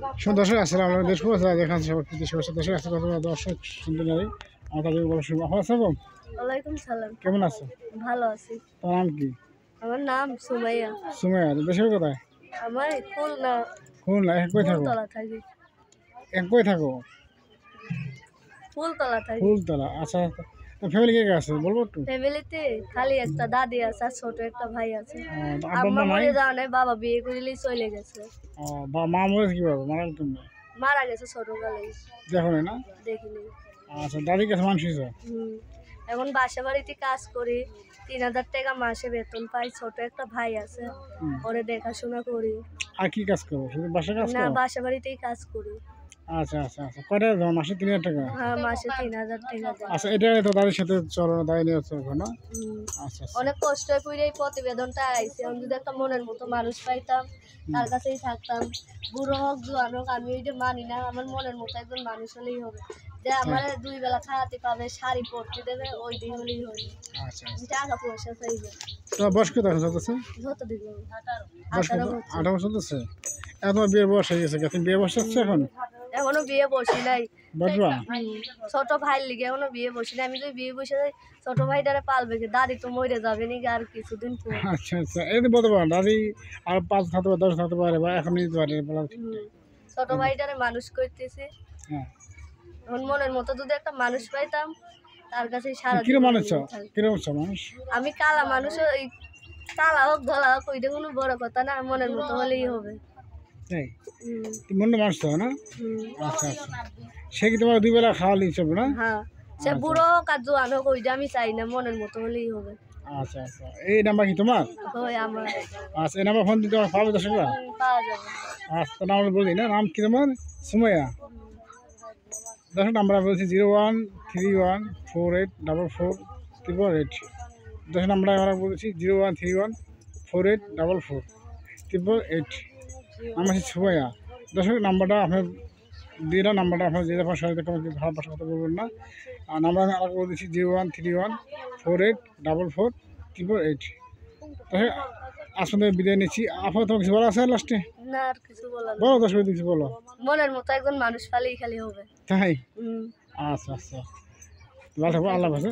দর্শক আসসালাম আমরা দেশ দেখান সবার প্রতি শুভেচ্ছা। দর্শক আসছে কত দর্শক শুনতে নারী আমার কাছে বড় শুভ ভালো আছো? ওয়ালাইকুম সালাম। কেমন আছো? ভালো আছি। তোমার নাম কি? আমার নাম সুমাইয়া। সুমাইয়া। দেশের কোথায়? আমার খুলনা। খুলনা। এক কই থাকো? ফুলতলা থাকি। এক কই থাকো? ফুলতলা থাকি। ফুলতলা। আচ্ছা, তো ফ্যামিলি কে কে আছে বলবো একটু? ফ্যামিলিতে খালি একটা দাদি আছে আর ছোট একটা ভাই আছে। তো আব্বা আম্মা মা নাই? মরে যাওয়া নাই, বাবা বিয়ে করিলেই চলে গেছে। মা মরেছে কিভাবে? মারা গেল তুমি? মারা গেছে ছোটবেলায়। দেখো না? দেখিনি। আচ্ছা, দাদির কাছে মানুষ হয়েছে? এখন বাসা বাড়িতে কাজ করি, ৩,০০০ টাকা মাসে বেতন পাই। ছোট একটা ভাই আছে, ওরে দেখাশোনা করি। আর কি কাজ করো? শুধু বাসা কাজ না, করো? বাসা বাড়িতেই কাজ করি। আচ্ছা আচ্ছা আচ্ছা, কয়টা দাও মাসে? 3,000 টাকা? হ্যাঁ, মাসে ৩,০০০ টাকা দেয়। আচ্ছা, এটা তো দাদির সাথে চলো, দাদি নিয়ে চলবো না? আচ্ছা, অনেক কষ্ট করে এই প্রতিবেদনটা আইছে। আমি যদি একটা মনের মতো মানুষ পাইতাম, তার কাছেই থাকতাম। বুড়ো হোক জোয়ান হোক, আমি ওইটা মানি না। আমার মনের মতো একজন মানুষ হলেই হবে, যে আমার 2 বেলা খাওয়াতে পাবে, শাড়ি পরতে দেবে, ওই দিন হলেই হবে। আচ্ছা, টাকা পয়সা চাইবে। তোমার বয়স কত এখন চলতেছে? যত দিন 18 বছর চলতেছে। এখন তোমার বিয়ের বয়স হয়ে গেছে, তুমি বিয়ে বসে যাচ্ছে এখন? এখনো বিয়ে বসি নাই। বসবা? ছোট ভাইয়ের লিগে এখনো বিয়ে বসি নাই। আমি যদি বিয়ে বসে যাই, ছোট ভাইটারে পালবে কি? দাদি তো মরে যাবে নাকি আর কিছুদিন পর। আচ্ছা আচ্ছা, এই তো বলতে পারো দাদি আর 5 থাকতে পারে, 10 থাকতে পারে, বা এখন নিতে পারে বলা ঠিক নাই। ছোট ভাইটারে মানুষ করতেছি। হ্যাঁ, এখন মনের মতো যদি একটা মানুষ পাইতাম, তার কাছে সারা কিরম মানুষ চাও? কিরম চাও মানুষ? আমি কালা মানুষ, ওই কালা হোক ধলা হোক ওইটা কোনো বড় কথা না, মনের মতো হলেই হবে। তাই তুমি মনে মানুষ চাও না? আচ্ছা আচ্ছা, সে কি তোমার 2 বেলা খাওয়ালে হিসাব না? হ্যাঁ, সে বুড়ো হোক আর জোয়ান হোক ওইটা আমি চাই না, মনের মতো হলেই হবে। আচ্ছা আচ্ছা, এই নাম্বার কি তোমার? হয় আমার। আচ্ছা, এই নাম্বার ফোন দিতে আমার পাবে দর্শকরা? পাওয়া যাবে। আচ্ছা, নাম বলি না, নাম কি তোমার? সুমাইয়া। দর্শক নাম্বার বলছি 0131484488। দর্শক নাম্বার আমরা বলছি 0131484488। আমার হচ্ছে সুমাইয়া। দর্শক নাম্বারটা আপনার দিয়ে দাও, নাম্বারটা আপনার যে আপনার সহায়তা কোনো কিছু ভালো কথা বলবেন না। আর নাম্বার আমি আরেকবার বলে দিচ্ছি 0131484488। দর্শক আসলে বিদায় নিচ্ছি। আপনার তোমার কিছু বলা আছে লাস্টে? না, আর কিছু বলার বলো দর্শক, কিছু বলো। মনের মতো একজন মানুষ পালেই খালি হবে। তাই? আচ্ছা আচ্ছা, ভালো থাকবো, আল্লাহ হাফেজ।